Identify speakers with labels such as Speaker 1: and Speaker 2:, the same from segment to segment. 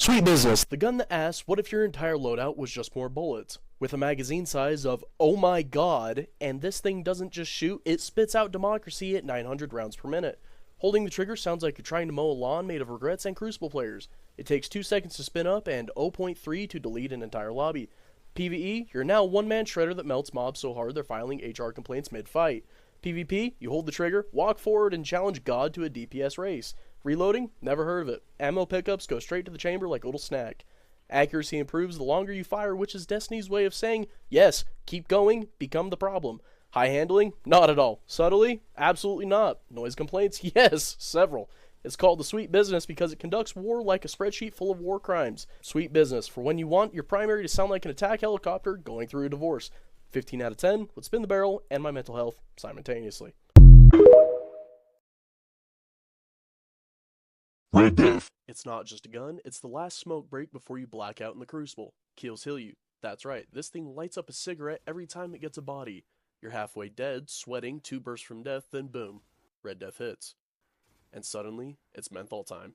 Speaker 1: Sweet business. The gun that asks, what if your entire loadout was just more bullets? With a magazine size of, oh my god, and this thing doesn't just shoot, it spits out democracy at 900 rounds per minute. Holding the trigger sounds like you're trying to mow a lawn made of regrets and Crucible players. It takes 2 seconds to spin up and 0.3 to delete an entire lobby. PvE, you're now a one-man shredder that melts mobs so hard they're filing HR complaints mid-fight. PvP, you hold the trigger, walk forward, and challenge God to a DPS race. Reloading? Never heard of it. Ammo pickups go straight to the chamber like a little snack. Accuracy improves the longer you fire, which is Destiny's way of saying, yes, keep going, become the problem. High handling? Not at all. Subtly? Absolutely not. Noise complaints? Yes, several. It's called the Sweet Business because it conducts war like a spreadsheet full of war crimes. Sweet Business, for when you want your primary to sound like an attack helicopter going through a divorce. 15 out of 10 would spin the barrel and my mental health simultaneously.
Speaker 2: Red Death.
Speaker 1: It's not just a gun, it's the last smoke break before you black out in the Crucible. Kills heal you. That's right, this thing lights up a cigarette every time it gets a body. You're halfway dead, sweating, 2 bursts from death, then boom. Red Death hits. And suddenly, it's menthol time.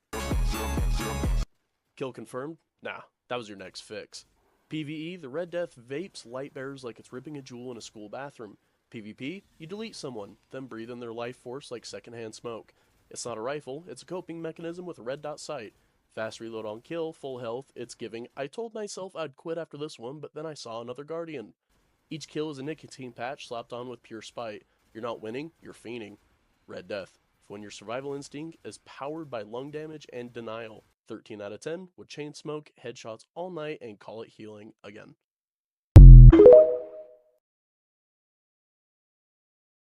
Speaker 1: Kill confirmed? Nah, that was your next fix. PvE, the Red Death vapes light bearers like it's ripping a jewel in a school bathroom. PvP, you delete someone, then breathe in their life force like secondhand smoke. It's not a rifle, it's a coping mechanism with a red dot sight. Fast reload on kill, full health, it's giving, I told myself I'd quit after this one, but then I saw another Guardian. Each kill is a nicotine patch slapped on with pure spite. You're not winning, you're fiending. Red Death, when your survival instinct is powered by lung damage and denial. 13 out of 10 would chain smoke, headshots all night, and call it healing again.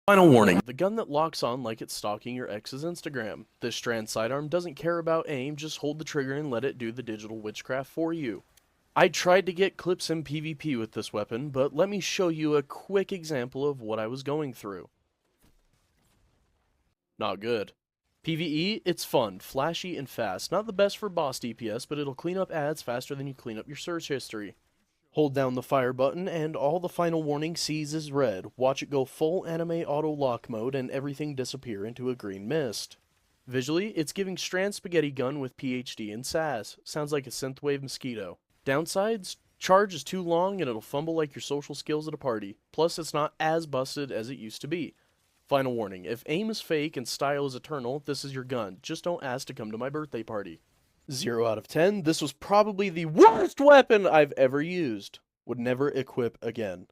Speaker 1: Final warning, the gun that locks on like it's stalking your ex's Instagram. This strand sidearm doesn't care about aim, just hold the trigger and let it do the digital witchcraft for you. I tried to get clips in PvP with this weapon, but let me show you a quick example of what I was going through. Not good. PvE, it's fun, flashy, and fast. Not the best for boss DPS, but it'll clean up ads faster than you clean up your search history. Hold down the fire button, and all the final warning sees is red. Watch it go full anime auto lock mode, and everything disappear into a green mist. Visually, it's giving Strand Spaghetti Gun with PhD and sass. Sounds like a synthwave mosquito. Downsides? Charge is too long, and it'll fumble like your social skills at a party. Plus, it's not as busted as it used to be. Final warning, if aim is fake and style is eternal, this is your gun. Just don't ask to come to my birthday party. 0 out of 10, this was probably the worst weapon I've ever used. Would never equip again.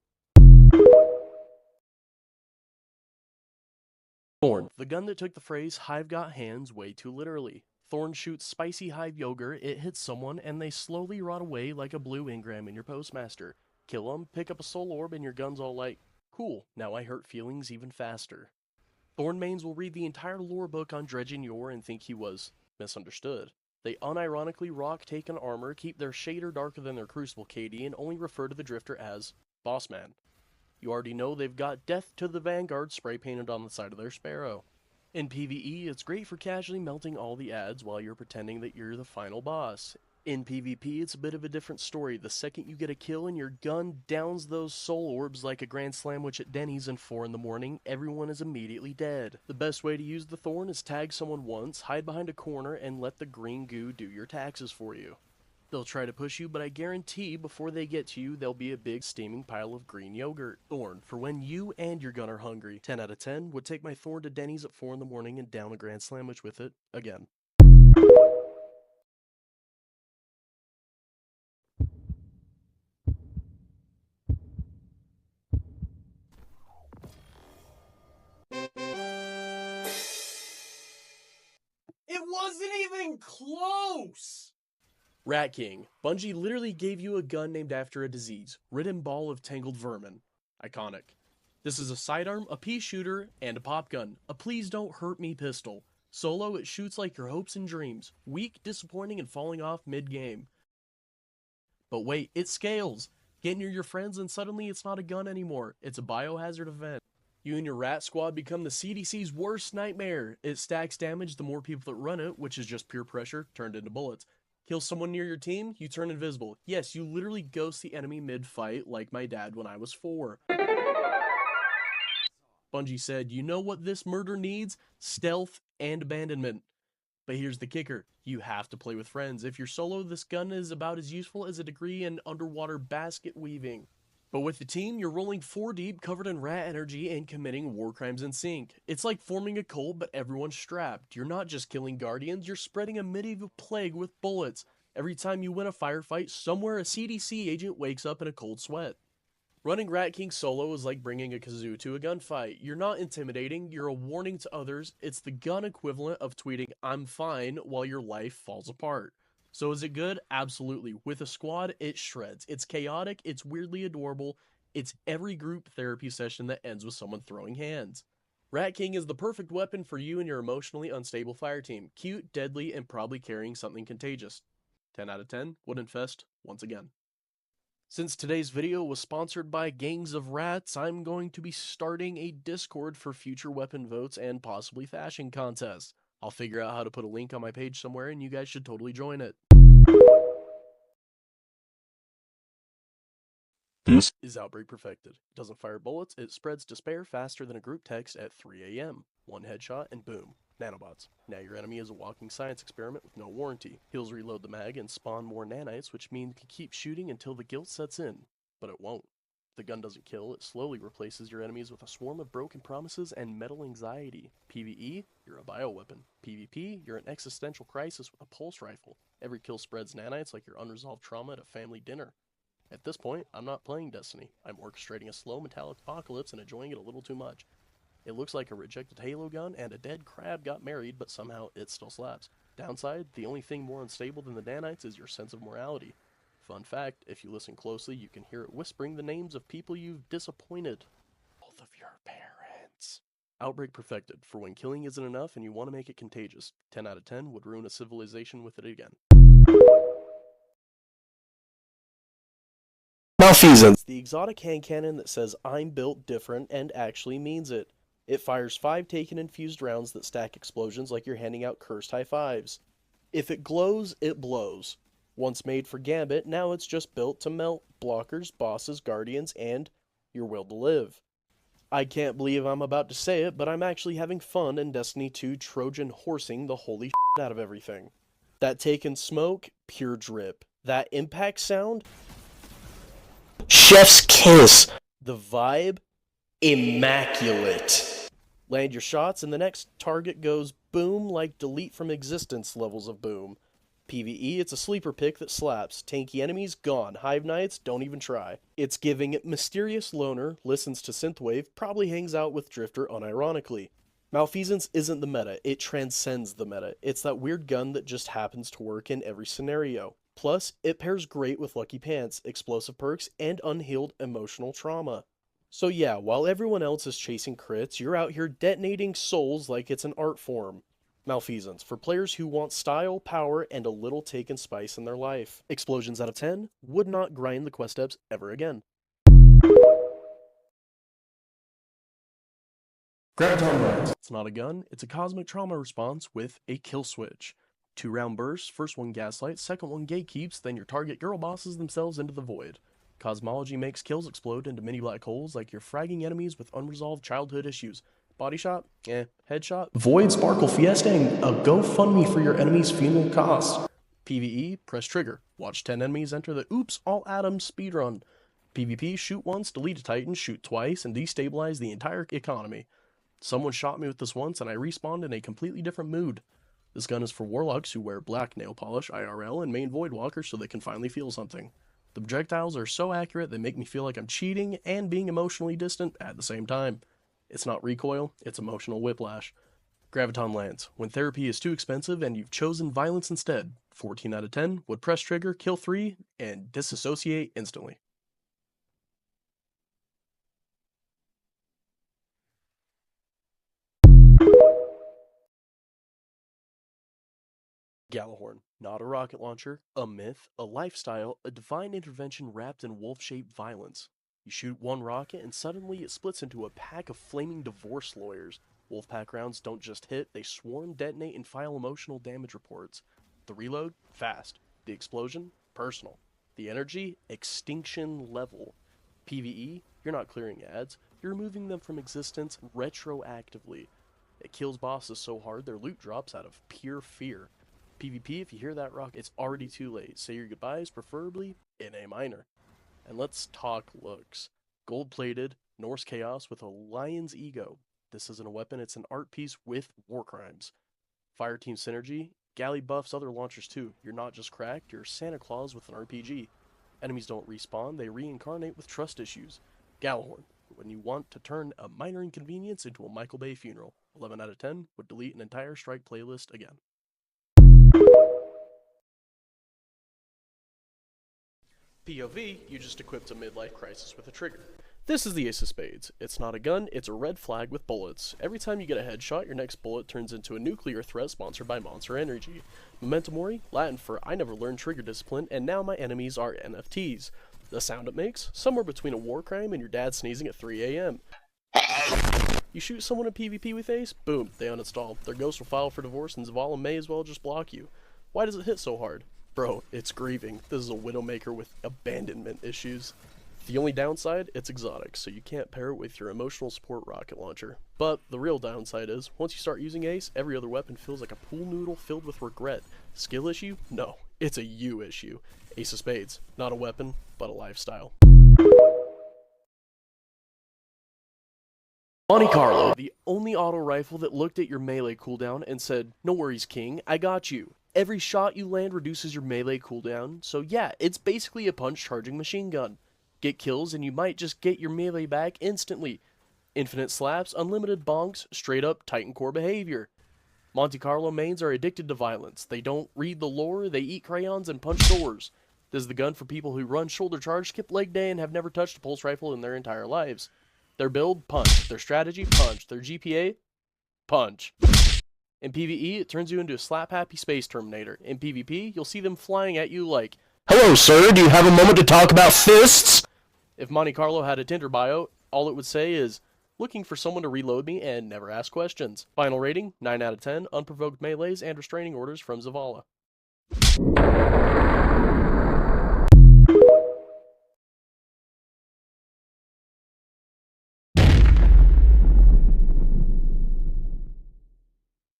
Speaker 1: Thorn, the gun that took the phrase "Hive got hands" way too literally. Thorn shoots spicy hive yogurt, it hits someone, and they slowly rot away like a blue engram in your postmaster. Kill them, pick up a soul orb, and your gun's all like, cool, now I hurt feelings even faster. Thorn mains will read the entire lore book on Dredgen Yor and think he was misunderstood. They unironically rock taken armor, keep their shader darker than their Crucible KD, and only refer to the Drifter as Bossman. You already know they've got Death to the Vanguard spray painted on the side of their Sparrow. In PvE, it's great for casually melting all the ads while you're pretending that you're the final boss. In PvP, it's a bit of a different story. The second you get a kill and your gun downs those soul orbs like a Grand Slamwich at Denny's at 4 in the morning, everyone is immediately dead. The best way to use the Thorn is tag someone once, hide behind a corner, and let the green goo do your taxes for you. They'll try to push you, but I guarantee before they get to you, there'll be a big steaming pile of green yogurt. Thorn, for when you and your gun are hungry. 10 out of 10 would take my Thorn to Denny's at 4 in the morning and down a Grand Slamwich with it again.
Speaker 3: It wasn't even close!
Speaker 1: Rat King. Bungie literally gave you a gun named after a disease. Ridden ball of tangled vermin. Iconic. This is a sidearm, a pea shooter, and a pop gun. A please don't hurt me pistol. Solo, it shoots like your hopes and dreams. Weak, disappointing, and falling off mid-game. But wait, it scales. Get near your friends and suddenly it's not a gun anymore. It's a biohazard event. You and your rat squad become the CDC's worst nightmare. It stacks damage the more people that run it, which is just pure pressure turned into bullets. Kill someone near your team, you turn invisible. Yes, you literally ghost the enemy mid-fight like my dad when I was 4. Bungie said, you know what this murder needs? Stealth and abandonment. But here's the kicker, you have to play with friends. If you're solo, this gun is about as useful as a degree in underwater basket weaving. But with the team, you're rolling 4 deep, covered in rat energy, and committing war crimes in sync. It's like forming a cult, but everyone's strapped. You're not just killing guardians, you're spreading a medieval plague with bullets. Every time you win a firefight, somewhere a CDC agent wakes up in a cold sweat. Running Rat King solo is like bringing a kazoo to a gunfight. You're not intimidating, you're a warning to others. It's the gun equivalent of tweeting, "I'm fine," while your life falls apart. So is it good? Absolutely. With a squad, it shreds. It's chaotic, it's weirdly adorable, it's every group therapy session that ends with someone throwing hands. Rat King is the perfect weapon for you and your emotionally unstable fire team. Cute, deadly, and probably carrying something contagious. 10 out of 10, would infest once again. Since today's video was sponsored by Gangs of Rats, I'm going to be starting a Discord for future weapon votes and possibly fashion contests. I'll figure out how to put a link on my page somewhere and you guys should totally join it. This is Outbreak Perfected. It doesn't fire bullets, it spreads despair faster than a group text at 3 AM. One headshot and boom. Nanobots. Now your enemy is a walking science experiment with no warranty. He'll reload the mag and spawn more nanites, which means you can keep shooting until the guilt sets in. But it won't. The gun doesn't kill, it slowly replaces your enemies with a swarm of broken promises and metal anxiety. PvE, you're a bioweapon. PvP, you're an existential crisis with a pulse rifle. Every kill spreads nanites like your unresolved trauma at a family dinner. At this point, I'm not playing Destiny. I'm orchestrating a slow metallic apocalypse and enjoying it a little too much. It looks like a rejected Halo gun and a dead crab got married, but somehow it still slaps. Downside, the only thing more unstable than the nanites is your sense of morality. Fun fact, if you listen closely, you can hear it whispering the names of people you've disappointed. Both of your parents. Outbreak Perfected, for when killing isn't enough and you want to make it contagious. 10 out of 10 would ruin a civilization with it again. Malfeasance. The exotic hand cannon that says I'm built different and actually means it. It fires 5 Taken-infused rounds that stack explosions like you're handing out cursed high fives. If it glows, it blows. Once made for Gambit, now it's just built to melt blockers, bosses, guardians, and your will to live. I can't believe I'm about to say it, but I'm actually having fun in Destiny 2 Trojan horsing the holy shit out of everything. That Taken smoke, pure drip. That impact sound, chef's kiss. The vibe, immaculate. Land your shots and the next target goes boom like delete from existence levels of boom. PvE, it's a sleeper pick that slaps. Tanky enemies, gone. Hive Knights, don't even try. It's giving mysterious loner, listens to synthwave, probably hangs out with Drifter unironically. Malfeasance isn't the meta, it transcends the meta. It's that weird gun that just happens to work in every scenario. Plus, it pairs great with Lucky Pants, explosive perks, and unhealed emotional trauma. So yeah, while everyone else is chasing crits, you're out here detonating souls like it's an art form. Malfeasance, for players who want style, power, and a little Taken spice in their life. Explosions out of 10, would not grind the quest steps ever again. Graviton Lens. It's not a gun, it's a cosmic trauma response with a kill switch. 2-round bursts, first one gaslight, second one gatekeeps, then your target girl bosses themselves into the void. Cosmology makes kills explode into mini black holes like you're fragging enemies with unresolved childhood issues. Body shot? Eh. Headshot? Void Sparkle Fiesta and a GoFundMe for your enemy's funeral costs. PvE? Press trigger. Watch 10 enemies enter the Oops All Atoms speedrun. PvP? Shoot once, delete a Titan, shoot twice, and destabilize the entire economy. Someone shot me with this once and I respawned in a completely different mood. This gun is for warlocks who wear black nail polish, IRL, and main Voidwalkers so they can finally feel something. The projectiles are so accurate they make me feel like I'm cheating and being emotionally distant at the same time. It's not recoil, it's emotional whiplash. Graviton Lance. When therapy is too expensive and you've chosen violence instead. 14 out of 10, would press trigger, kill 3, and disassociate instantly. Gallahorn. Not a rocket launcher, a myth, a lifestyle, a divine intervention wrapped in wolf-shaped violence. You shoot one rocket and suddenly it splits into a pack of flaming divorce lawyers. Wolfpack rounds don't just hit, they swarm, detonate, and file emotional damage reports. The reload? Fast. The explosion? Personal. The energy? Extinction level. PvE? You're not clearing ads, you're removing them from existence retroactively. It kills bosses so hard their loot drops out of pure fear. PvP, if you hear that rock, it's already too late. Say your goodbyes, preferably in A minor. And let's talk looks. Gold-plated, Norse Chaos with a lion's ego. This isn't a weapon, it's an art piece with war crimes. Fireteam Synergy, Galley buffs other launchers too. You're not just cracked, you're Santa Claus with an RPG. Enemies don't respawn, they reincarnate with trust issues. Gallahorn, when you want to turn a minor inconvenience into a Michael Bay funeral. 11 out of 10 would delete an entire Strike playlist again. POV, you just equipped a midlife crisis with a trigger. This is the Ace of Spades. It's not a gun, it's a red flag with bullets. Every time you get a headshot, your next bullet turns into a nuclear threat sponsored by Monster Energy. Memento Mori, Latin for I never learned trigger discipline, and now my enemies are NFTs. The sound it makes? Somewhere between a war crime and your dad sneezing at 3 a.m. You shoot someone in PvP with Ace, boom, they uninstall. Their ghost will file for divorce and Zavala may as well just block you. Why does it hit so hard? Bro, it's grieving. This is a Widowmaker with abandonment issues. The only downside, it's exotic, so you can't pair it with your emotional support rocket launcher. But the real downside is, once you start using Ace, every other weapon feels like a pool noodle filled with regret. Skill issue? No, it's a you issue. Ace of Spades, not a weapon, but a lifestyle. Monte Carlo, the only auto rifle that looked at your melee cooldown and said, "No worries, King, I got you." Every shot you land reduces your melee cooldown, so yeah, it's basically a punch-charging machine gun. Get kills and you might just get your melee back instantly. Infinite slaps, unlimited bonks, straight up Titan core behavior. Monte Carlo mains are addicted to violence. They don't read the lore, they eat crayons and punch doors. This is the gun for people who run shoulder charge, skip leg day, and have never touched a pulse rifle in their entire lives. Their build, punch. Their strategy, punch. Their GPA, punch. In PvE, it turns you into a slap-happy space terminator. In PvP, you'll see them flying at you like, "Hello, sir, do you have a moment to talk about fists?" If Monte Carlo had a Tinder bio, all it would say is, "Looking for someone to reload me and never ask questions." Final rating, 9 out of 10, unprovoked melees and restraining orders from Zavala.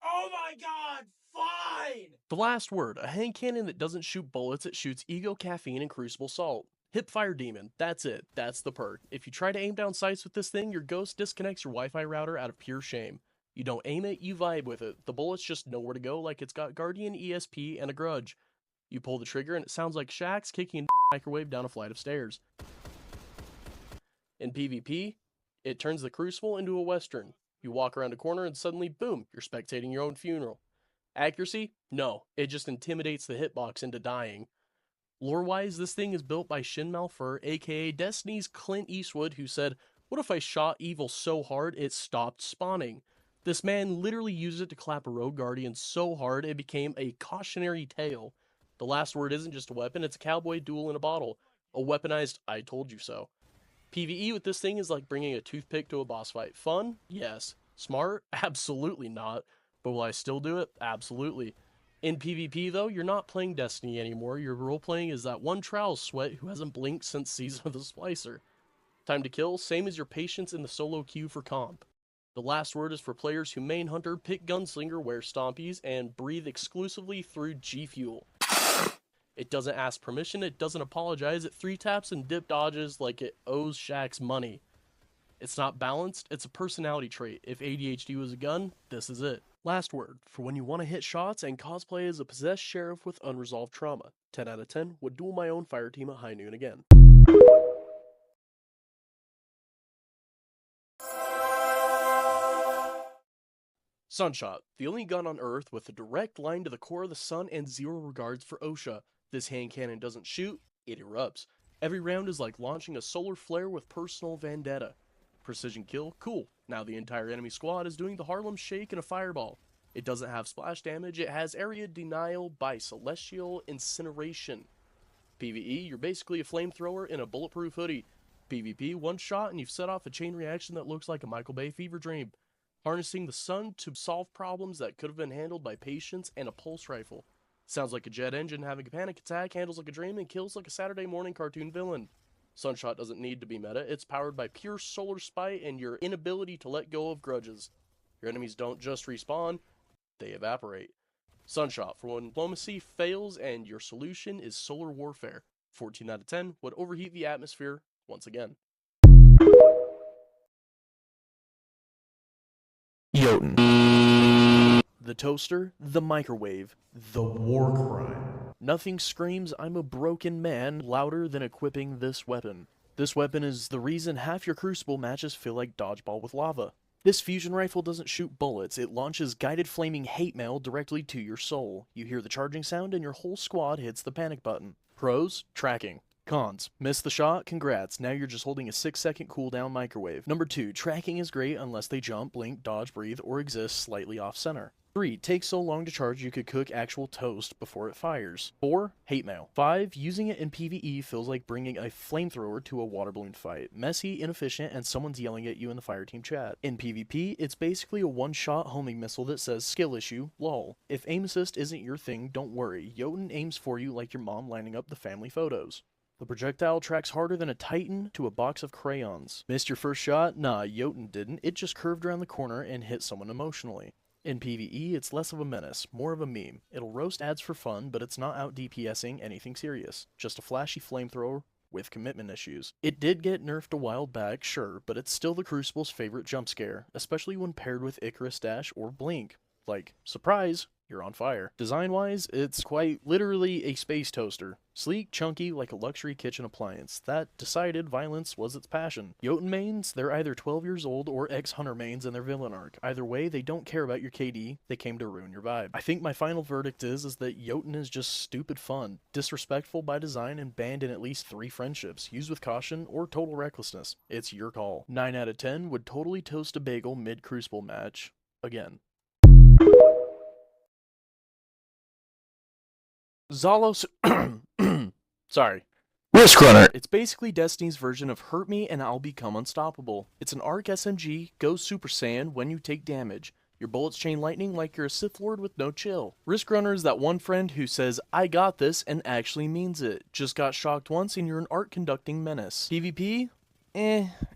Speaker 3: Oh my god, fine!
Speaker 1: The last word, a hand cannon that doesn't shoot bullets, it shoots ego, caffeine, and crucible salt. Hipfire Demon, that's it, that's the perk. If you try to aim down sights with this thing, your ghost disconnects your Wi-Fi router out of pure shame. You don't aim it, you vibe with it. The bullets just know where to go like it's got Guardian, ESP, and a grudge. You pull the trigger and it sounds like Shax kicking a microwave down a flight of stairs. In PvP, it turns the Crucible into a Western. You walk around a corner and suddenly, boom, you're spectating your own funeral. Accuracy? No, it just intimidates the hitbox into dying. Lore-wise, this thing is built by Shin Malphur, aka Destiny's Clint Eastwood, who said, "What if I shot evil so hard it stopped spawning?" This man literally used it to clap a Rogue Guardian so hard it became a cautionary tale. The last word isn't just a weapon, it's a cowboy duel in a bottle. A weaponized "I told you so." PvE with this thing is like bringing a toothpick to a boss fight. Fun? Yes. Smart? Absolutely not. But will I still do it? Absolutely. In PvP, though, you're not playing Destiny anymore. Your role-playing is that one Trowel Sweat who hasn't blinked since Season of the Splicer. Time to kill, same as your patience in the solo queue for comp. The last word is for players who main hunter, pick gunslinger, wear stompies, and breathe exclusively through G Fuel. It doesn't ask permission, it doesn't apologize, it 3-taps and dip dodges like it owes Shax's money. It's not balanced, it's a personality trait. If ADHD was a gun, this is it. Last word, for when you want to hit shots and cosplay as a possessed sheriff with unresolved trauma. 10 out of 10, would duel my own fire team at high noon again. Sunshot, the only gun on Earth with a direct line to the core of the sun and zero regards for OSHA. This hand cannon doesn't shoot, it erupts. Every round is like launching a solar flare with personal vendetta. Precision kill, cool. Now the entire enemy squad is doing the Harlem Shake in a fireball. It doesn't have splash damage, it has area denial by celestial incineration. PvE, you're basically a flamethrower in a bulletproof hoodie. PvP, one shot and you've set off a chain reaction that looks like a Michael Bay fever dream. Harnessing the sun to solve problems that could have been handled by patience and a pulse rifle. Sounds like a jet engine having a panic attack, handles like a dream, and kills like a Saturday morning cartoon villain. Sunshot doesn't need to be meta, it's powered by pure solar spite and your inability to let go of grudges. Your enemies don't just respawn, they evaporate. Sunshot for when diplomacy fails and your solution is solar warfare. 14 out of 10 would overheat the atmosphere once again.
Speaker 2: Jotun.
Speaker 1: The toaster, the microwave, the war crime. Nothing screams I'm a broken man louder than equipping this weapon. This weapon is the reason half your Crucible matches feel like dodgeball with lava. This fusion rifle doesn't shoot bullets, it launches guided flaming hate mail directly to your soul. You hear the charging sound and your whole squad hits the panic button. Pros, tracking. Cons, miss the shot, congrats, now you're just holding a 6-second cooldown microwave. Number 2, tracking is great unless they jump, blink, dodge, breathe, or exist slightly off center. 3, takes so long to charge you could cook actual toast before it fires. 4, hate mail. 5, using it in PvE feels like bringing a flamethrower to a water balloon fight. Messy, inefficient, and someone's yelling at you in the fireteam chat. In PvP, it's basically a one-shot homing missile that says skill issue, lol. If aim assist isn't your thing, don't worry. Jotun aims for you like your mom lining up the family photos. The projectile tracks harder than a titan to a box of crayons. Missed your first shot? Nah, Jotun didn't. It just curved around the corner and hit someone emotionally. In PvE, it's less of a menace, more of a meme. It'll roast ads for fun, but it's not out DPSing anything serious. Just a flashy flamethrower with commitment issues. It did get nerfed a while back, sure, but it's still the Crucible's favorite jump scare, especially when paired with Icarus Dash or Blink. Like, surprise, you're on fire. Design-wise, it's quite literally a space toaster. Sleek, chunky, like a luxury kitchen appliance. That decided violence was its passion. Jotun mains, they're either 12 years old or ex-Hunter mains in their villain arc. Either way, they don't care about your KD, they came to ruin your vibe. I think my final verdict is that Jotun is just stupid fun, disrespectful by design, and banned in at least 3 friendships. Use with caution or total recklessness. It's your call. 9 out of 10 would totally toast a bagel mid-Crucible match. Again. Zalos. Sorry.
Speaker 2: Risk Runner.
Speaker 1: It's basically Destiny's version of Hurt Me and I'll Become Unstoppable. It's an arc SMG, goes Super Saiyan when you take damage. Your bullets chain lightning like you're a Sith Lord with no chill. Risk Runner is that one friend who says, I got this, and actually means it. Just got shocked once and you're an arc conducting menace. PvP?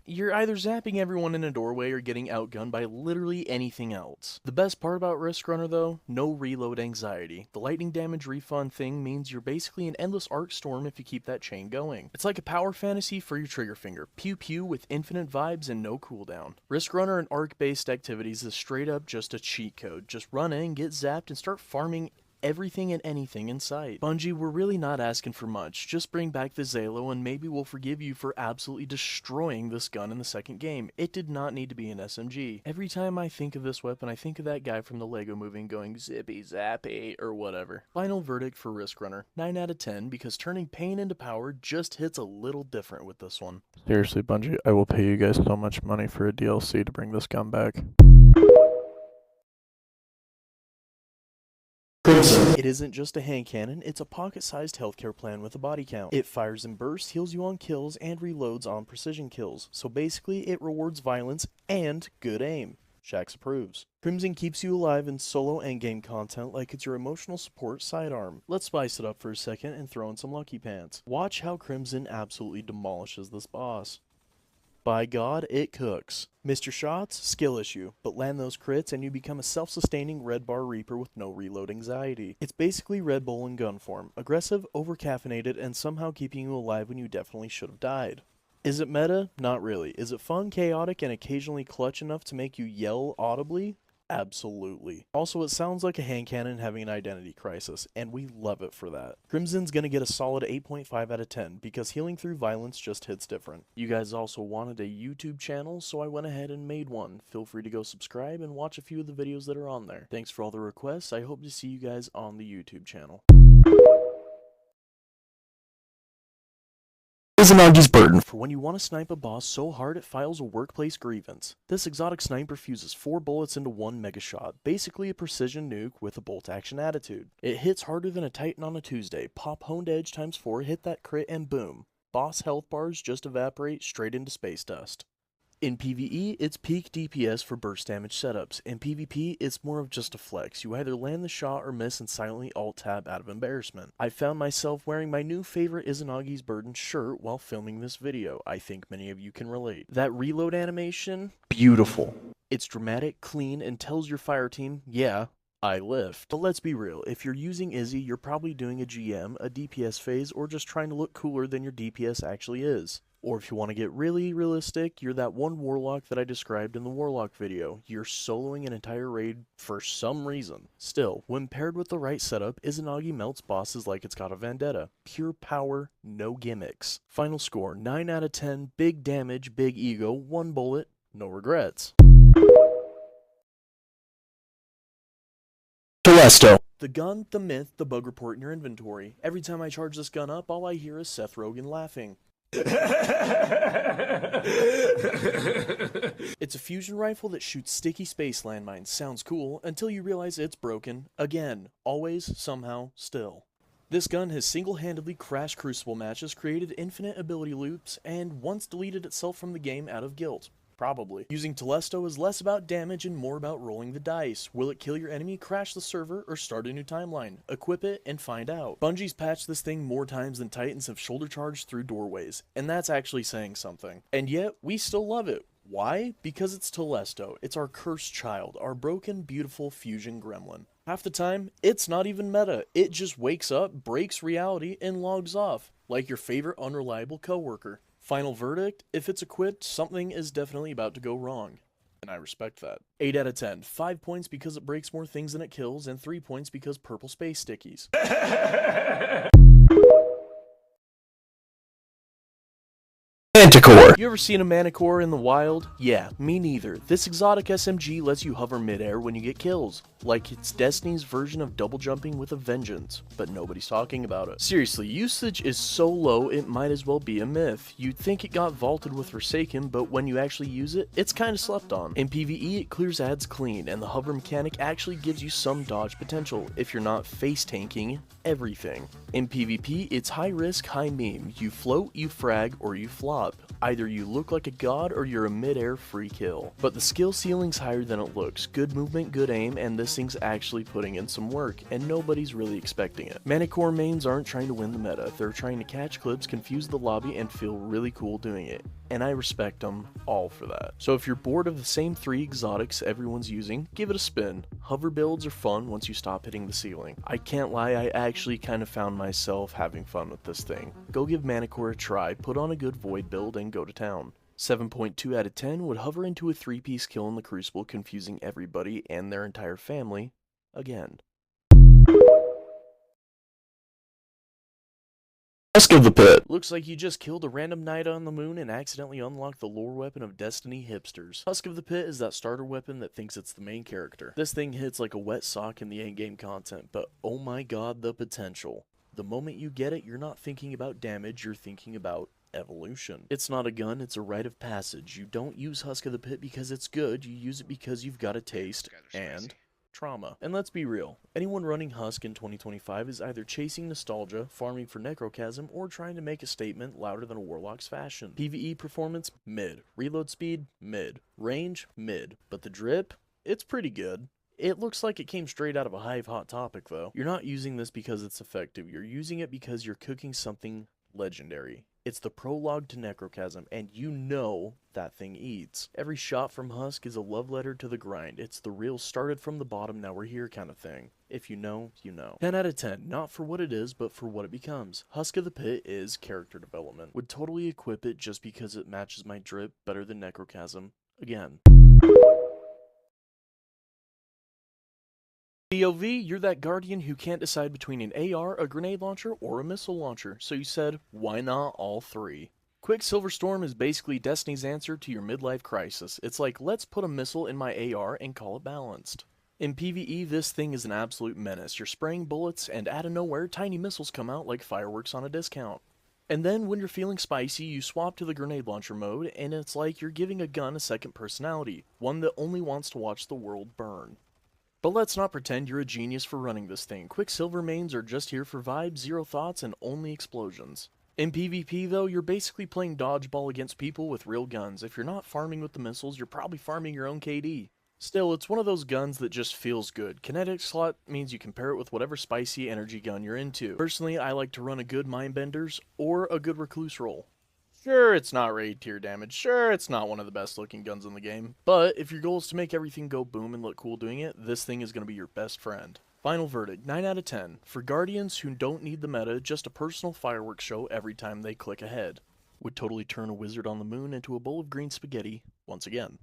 Speaker 1: You're either zapping everyone in a doorway or getting outgunned by literally anything else. The best part about Risk Runner though, no reload anxiety. The lightning damage refund thing means you're basically an endless arc storm if you keep that chain going. It's like a power fantasy for your trigger finger. Pew pew with infinite vibes and no cooldown. Risk Runner and arc based activities is straight up just a cheat code. Just run in, get zapped, and start farming everything and anything in sight. Bungie, we're really not asking for much. Just bring back the Zalo and maybe we'll forgive you for absolutely destroying this gun in the second game. It did not need to be an SMG. Every time I think of this weapon, I think of that guy from the Lego movie going zippy zappy or whatever. Final verdict for Risk Runner, 9 out of 10 because turning pain into power just hits a little different with this one.
Speaker 2: Seriously, Bungie, I will pay you guys so much money for a DLC to bring this gun back.
Speaker 1: It isn't just a hand cannon, it's a pocket-sized healthcare plan with a body count. It fires in bursts, heals you on kills, and reloads on precision kills. So basically, it rewards violence and good aim. Shax approves. Crimson keeps you alive in solo endgame content like it's your emotional support sidearm. Let's spice it up for a second and throw in some lucky pants. Watch how Crimson absolutely demolishes this boss. By God, it cooks. Missed your shots? Skill issue. But land those crits and you become a self-sustaining Red Bar Reaper with no reload anxiety. It's basically Red Bull in gun form. Aggressive, over-caffeinated, and somehow keeping you alive when you definitely should have died. Is it meta? Not really. Is it fun, chaotic, and occasionally clutch enough to make you yell audibly? Absolutely. Also, it sounds like a hand cannon having an identity crisis, and we love it for that. Crimson's gonna get a solid 8.5 out of 10, because healing through violence just hits different. You guys also wanted a YouTube channel, so I went ahead and made one. Feel free to go subscribe and watch a few of the videos that are on there. Thanks for all the requests, I hope to see you guys on the YouTube channel.
Speaker 2: Izanagi's burden.
Speaker 1: For when you want to snipe a boss so hard it files a workplace grievance. This exotic sniper fuses 4 bullets into one mega shot, basically a precision nuke with a bolt action attitude. It hits harder than a Titan on a Tuesday, pop honed edge times 4, hit that crit and boom. Boss health bars just evaporate straight into space dust. In PvE, it's peak DPS for burst damage setups. In PvP, it's more of just a flex. You either land the shot or miss and silently alt-tab out of embarrassment. I found myself wearing my new favorite Izanagi's Burden shirt while filming this video. I think many of you can relate. That reload animation, beautiful. It's dramatic, clean, and tells your fire team, yeah, I lift. But let's be real, if you're using Izzy, you're probably doing a GM, a DPS phase, or just trying to look cooler than your DPS actually is. Or if you want to get really realistic, you're that one warlock that I described in the warlock video. You're soloing an entire raid for some reason. Still, when paired with the right setup, Izanagi melts bosses like it's got a vendetta. Pure power, no gimmicks. Final score, 9 out of 10, big damage, big ego, 1 bullet, no regrets. Telesto. The gun, the myth, the bug report in your inventory. Every time I charge this gun up, all I hear is Seth Rogen laughing. It's a fusion rifle that shoots sticky space landmines. Sounds cool until you realize it's broken. Again, always, somehow, still. This gun has single-handedly crashed Crucible matches, created infinite ability loops, and once deleted itself from the game out of guilt. Probably. Using Telesto is less about damage and more about rolling the dice. Will it kill your enemy, crash the server, or start a new timeline? Equip it and find out. Bungie's patched this thing more times than Titans have shoulder charged through doorways, and that's actually saying something. And yet, we still love it. Why? Because it's Telesto. It's our cursed child, our broken, beautiful fusion gremlin. Half the time, it's not even meta. It just wakes up, breaks reality, and logs off, like your favorite unreliable coworker. Final verdict, if it's equipped, something is definitely about to go wrong. And I respect that. 8 out of 10. 5 points because it breaks more things than it kills, and 3 points because purple space stickies. Manticore. You ever seen a Manticore in the wild? Yeah, me neither. This exotic SMG lets you hover midair when you get kills. Like it's Destiny's version of double jumping with a vengeance, but nobody's talking about it. Seriously, usage is so low it might as well be a myth. You'd think it got vaulted with Forsaken, but when you actually use it, it's kinda slept on. In PvE, it clears ads clean, and the hover mechanic actually gives you some dodge potential, if you're not face tanking everything. In PvP, it's high risk, high meme. You float, you frag, or you flop. Either you look like a god or you're a mid-air free kill. But the skill ceiling's higher than it looks. Good movement, good aim, and this thing's actually putting in some work, and nobody's really expecting it. Manticore mains aren't trying to win the meta. They're trying to catch clips, confuse the lobby, and feel really cool doing it. And I respect them all for that. So if you're bored of the same 3 exotics everyone's using, give it a spin. Hover builds are fun once you stop hitting the ceiling. I can't lie, I actually kind of found myself having fun with this thing. Go give Manticore a try, put on a good void build, and go to town. 7.2 out of 10 would hover into a 3-piece kill in the Crucible, confusing everybody and their entire family again. Husk of the Pit. Looks like you just killed a random knight on the moon and accidentally unlocked the lore weapon of Destiny hipsters. Husk of the Pit is that starter weapon that thinks it's the main character. This thing hits like a wet sock in the endgame content, but oh my god, the potential. The moment you get it, you're not thinking about damage, you're thinking about evolution. It's not a gun, it's a rite of passage. You don't use Husk of the Pit because it's good, you use it because you've got a taste and trauma. And let's be real, anyone running Husk in 2025 is either chasing nostalgia, farming for Necrochasm, or trying to make a statement louder than a Warlock's fashion. PvE performance, mid. Reload speed, mid. Range, mid. But the drip, it's pretty good. It looks like it came straight out of a Hive Hot Topic though. You're not using this because it's effective, you're using it because you're cooking something legendary. It's the prologue to Necrochasm, and you know that thing eats. Every shot from Husk is a love letter to the grind. It's the real started from the bottom, now we're here kind of thing. If you know, you know. 10 out of 10, not for what it is, but for what it becomes. Husk of the Pit is character development. Would totally equip it just because it matches my drip better than Necrochasm. Again. POV, you're that guardian who can't decide between an AR, a grenade launcher, or a missile launcher, so you said, why not all 3? Quicksilver Storm is basically Destiny's answer to your midlife crisis. It's like, let's put a missile in my AR and call it balanced. In PvE, this thing is an absolute menace. You're spraying bullets, and out of nowhere, tiny missiles come out like fireworks on a discount. And then, when you're feeling spicy, you swap to the grenade launcher mode, and it's like you're giving a gun a second personality, one that only wants to watch the world burn. But let's not pretend you're a genius for running this thing. Quicksilver mains are just here for vibes, zero thoughts, and only explosions. In PvP though, you're basically playing dodgeball against people with real guns. If you're not farming with the missiles, you're probably farming your own KD. Still, it's one of those guns that just feels good. Kinetic slot means you can pair it with whatever spicy energy gun you're into. Personally, I like to run a good Mindbenders or a good Recluse roll. Sure, it's not raid tier damage. Sure, it's not one of the best looking guns in the game. But if your goal is to make everything go boom and look cool doing it, this thing is going to be your best friend. Final verdict, 9 out of 10. For Guardians who don't need the meta, just a personal fireworks show every time they click ahead. Would totally turn a wizard on the moon into a bowl of green spaghetti once again.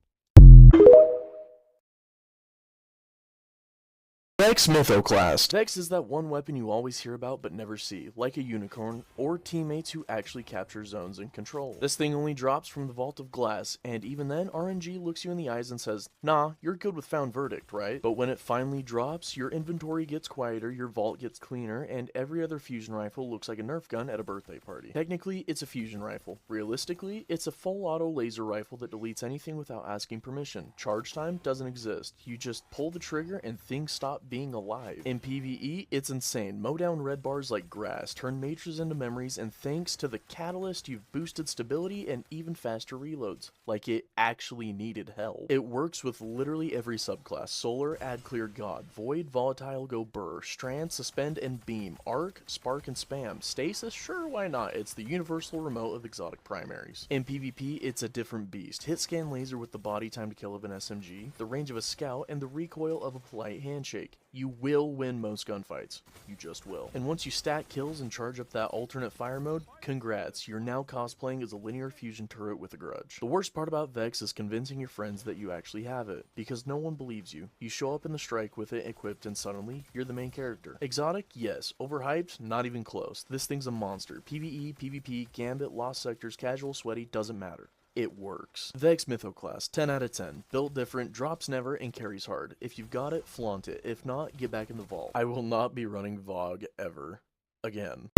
Speaker 1: Vex Mythoclast. Vex is that one weapon you always hear about but never see, like a unicorn, or teammates who actually capture zones and control. This thing only drops from the Vault of Glass, and even then RNG looks you in the eyes and says, nah, you're good with Found Verdict, right? But when it finally drops, your inventory gets quieter, your vault gets cleaner, and every other fusion rifle looks like a Nerf gun at a birthday party. Technically, it's a fusion rifle. Realistically, it's a full auto laser rifle that deletes anything without asking permission. Charge time doesn't exist. You just pull the trigger and things stop being alive. In PvE, it's insane. Mow down red bars like grass, turn mages into memories, and thanks to the catalyst, you've boosted stability and even faster reloads. Like it actually needed help. It works with literally every subclass. Solar, add clear god. Void, volatile, go burr. Strand, suspend, and beam. Arc, spark, and spam. Stasis, sure, why not? It's the universal remote of exotic primaries. In PvP, it's a different beast. Hit scan laser with the body time to kill of an SMG, the range of a scout, and the recoil of a polite handshake. You will win most gunfights. You just will. And once you stack kills and charge up that alternate fire mode, congrats, you're now cosplaying as a linear fusion turret with a grudge. The worst part about Vex is convincing your friends that you actually have it, because no one believes you. You show up in the strike with it equipped and suddenly, you're the main character. Exotic? Yes. Overhyped? Not even close. This thing's a monster. PvE, PvP, Gambit, Lost Sectors, Casual, Sweaty, doesn't matter. It works. Vex Mythoclast, 10 out of 10. Built different, drops never, and carries hard. If you've got it, flaunt it. If not, get back in the vault. I will not be running VOG ever again.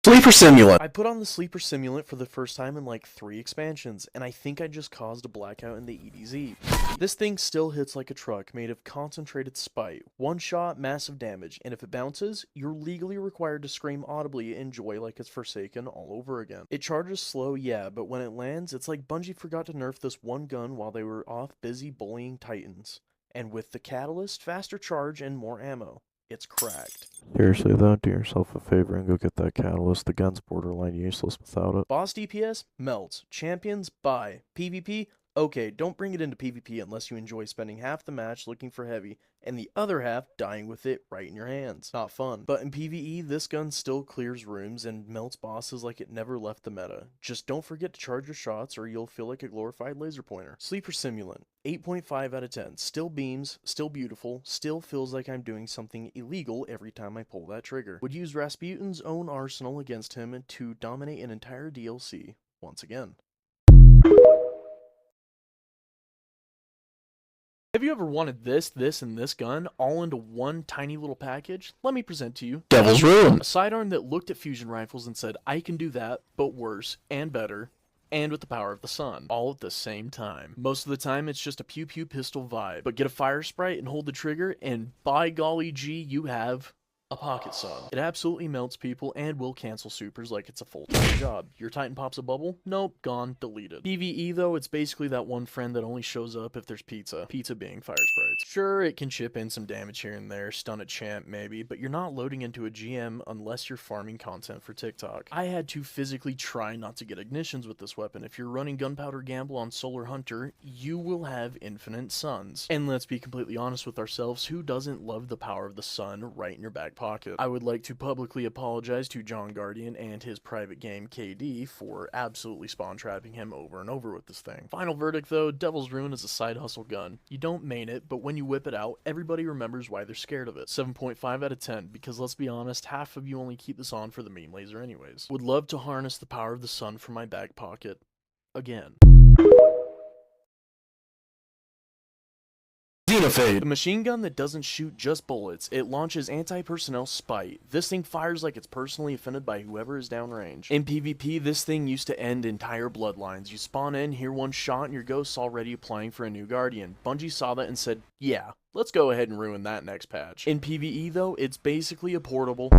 Speaker 1: Sleeper Simulant. I put on the Sleeper Simulant for the first time in like 3 expansions, and I think I just caused a blackout in the EDZ. This thing still hits like a truck made of concentrated spite. One shot, massive damage, and if it bounces, you're legally required to scream audibly in joy like it's Forsaken all over again. It charges slow, yeah, but when it lands, it's like Bungie forgot to nerf this one gun while they were off busy bullying Titans. And with the catalyst, faster charge, and more ammo. It's cracked.
Speaker 2: Seriously though, do yourself a favor and go get that catalyst. The gun's borderline useless without it.
Speaker 1: Boss DPS? Melts. Champions? Buy. PvP? Okay, don't bring it into PvP unless you enjoy spending half the match looking for heavy, and the other half dying with it right in your hands. Not fun. But in PvE, this gun still clears rooms and melts bosses like it never left the meta. Just don't forget to charge your shots or you'll feel like a glorified laser pointer. Sleeper Simulant, 8.5 out of 10. Still beams, still beautiful, still feels like I'm doing something illegal every time I pull that trigger. Would use Rasputin's own arsenal against him to dominate an entire DLC once again. Have you ever wanted this, and this gun all into one tiny little package? Let me present to you
Speaker 2: Devil's Ruin.
Speaker 1: a sidearm that looked at fusion rifles and said, I can do that, but worse and better, and with the power of the sun, all at the same time. Most of the time, it's just a pew-pew pistol vibe, but get a fire sprite and hold the trigger, and by golly gee, you have a pocket sun. It absolutely melts people and will cancel supers like it's a full-time job. Your Titan pops a bubble? Nope, gone, deleted. PvE though, it's basically that one friend that only shows up if there's pizza. Pizza being fire sprites. Sure, it can chip in some damage here and there, stun a champ maybe, but you're not loading into a GM unless you're farming content for TikTok. I had to physically try not to get ignitions with this weapon. If you're running Gunpowder Gamble on Solar Hunter, you will have infinite suns. And let's be completely honest with ourselves, who doesn't love the power of the sun right in your back pocket? I would like to publicly apologize to John Guardian and his private game KD for absolutely spawn trapping him over and over with this thing. Final verdict though, Devil's Ruin is a side hustle gun. You don't main it, but when you whip it out, everybody remembers why they're scared of it. 7.5 out of 10, because let's be honest, half of you only keep this on for the meme laser anyways. Would love to harness the power of the sun from my back pocket again. Xenofade. The machine gun that doesn't shoot just bullets, it launches anti-personnel spite. This thing fires like it's personally offended by whoever is downrange. In PvP, this thing used to end entire bloodlines. You spawn in, hear one shot, and your ghost's already applying for a new guardian. Bungie saw that and said, yeah, Let's go ahead and ruin that next patch. In PvE though, it's basically a portable,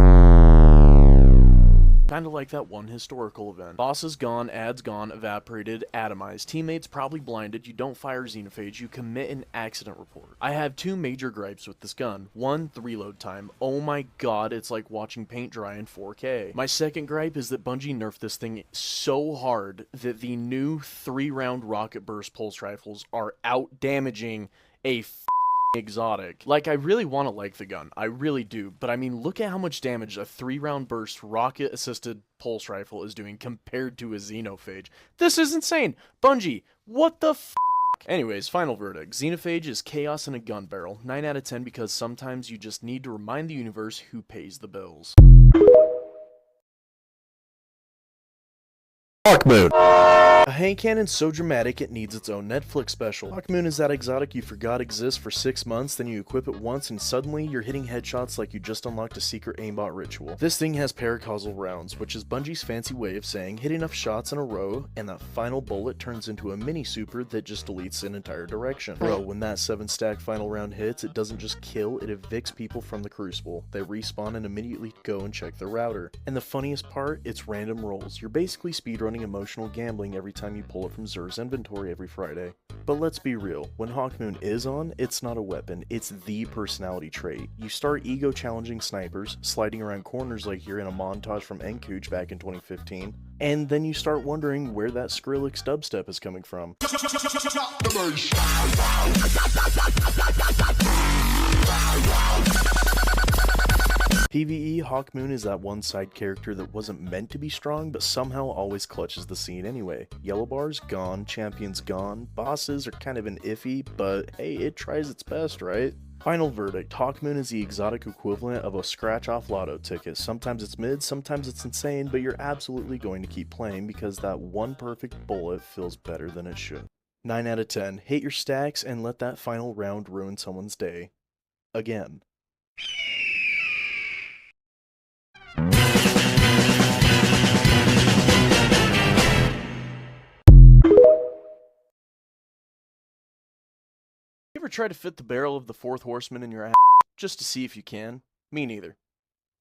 Speaker 1: kinda like that one historical event. Bosses gone, ads gone, evaporated, atomized, teammates probably blinded, you don't fire xenophage, you commit an accident report. I have two major gripes with this gun. One, the reload time. Oh my god, it's like watching paint dry in 4K. My second gripe is that Bungie nerfed this thing so hard that the new 3-round rocket burst pulse rifles are out damaging a exotic. Like, I really want to like the gun. I really do. But I mean, look at how much damage a 3-round burst rocket-assisted pulse rifle is doing compared to a xenophage. This is insane! Bungie, what the f***? Anyways, final verdict. Xenophage is chaos in a gun barrel. 9 out of 10 because sometimes you just need to remind the universe who pays the bills.
Speaker 2: Hawkmoon.
Speaker 1: A hand cannon so dramatic it needs its own Netflix special. Hawkmoon is that exotic you forgot exists for 6 months, then you equip it once and suddenly you're hitting headshots like you just unlocked a secret aimbot ritual. This thing has paracausal rounds, which is Bungie's fancy way of saying hit enough shots in a row and that final bullet turns into a mini super that just deletes an entire direction. Bro, when that 7-stack final round hits, it doesn't just kill, it evicts people from the crucible. They respawn and immediately go and check their router. And the funniest part, it's random rolls. You're basically speedrunning emotional gambling every time you pull it from Xur's inventory every Friday. But let's be real, when Hawkmoon is on, it's not a weapon, it's the personality trait. You start ego challenging snipers, sliding around corners like you're in a montage from Encooch back in 2015, and then you start wondering where that Skrillex dubstep is coming from. PvE, Hawkmoon is that one side character that wasn't meant to be strong, but somehow always clutches the scene anyway. Yellow bars, gone. Champions, gone. Bosses are kind of an iffy, but hey, it tries its best, right? Final verdict, Hawkmoon is the exotic equivalent of a scratch-off lotto ticket. Sometimes it's mid, sometimes it's insane, but you're absolutely going to keep playing because that one perfect bullet feels better than it should. 9 out of 10. Hit your stacks and let that final round ruin someone's day. Again. You ever try to fit the barrel of the fourth horseman in your ass just to see if you can? Me neither.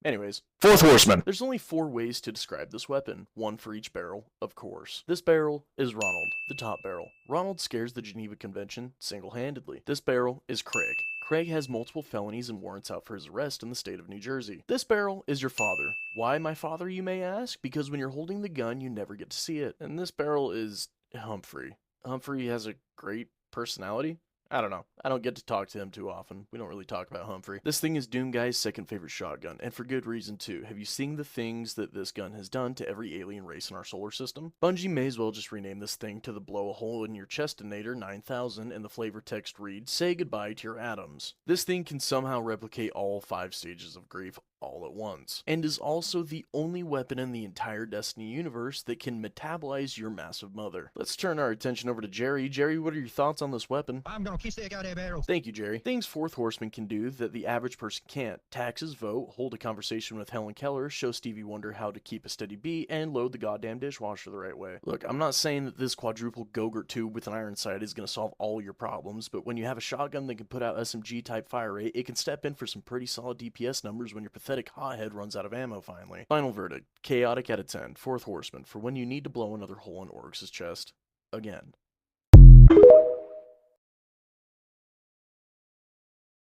Speaker 1: Anyways,
Speaker 2: Fourth Horseman.
Speaker 1: there's only 4 ways to describe this weapon, one for each barrel, of course. This barrel is Ronald, the top barrel. Ronald scares the Geneva Convention single-handedly. This barrel is Craig. Craig has multiple felonies and warrants out for his arrest in the state of New Jersey. This barrel is your father. Why my father, you may ask? Because when you're holding the gun, you never get to see it. And this barrel is Humphrey. Humphrey has a great personality. I don't know. I don't get to talk to him too often. We don't really talk about Humphrey. This thing is Doomguy's second favorite shotgun, and for good reason too. Have you seen the things that this gun has done to every alien race in our solar system? Bungie may as well just rename this thing to the blow a hole in your chestinator 9000 and the flavor text reads, say goodbye to your atoms. This thing can somehow replicate all 5 stages of grief all at once, and is also the only weapon in the entire Destiny universe that can metabolize your massive mother. Let's turn our attention over to Jerry. Jerry, what are your thoughts on this weapon?
Speaker 4: I'm gonna kiss that goddamn barrel.
Speaker 1: Thank you, Jerry. Things Fourth Horseman can do that the average person can't. Taxes, vote, hold a conversation with Helen Keller, show Stevie Wonder how to keep a steady beat, and load the goddamn dishwasher the right way. Look, I'm not saying that this quadruple Gogurt tube with an iron sight is going to solve all your problems, but when you have a shotgun that can put out SMG-type fire rate, it can step in for some pretty solid DPS numbers when your pathetic hothead runs out of ammo finally. Final verdict, chaotic out of 10, Fourth Horseman, for when you need to blow another hole in Oryx's chest. Again.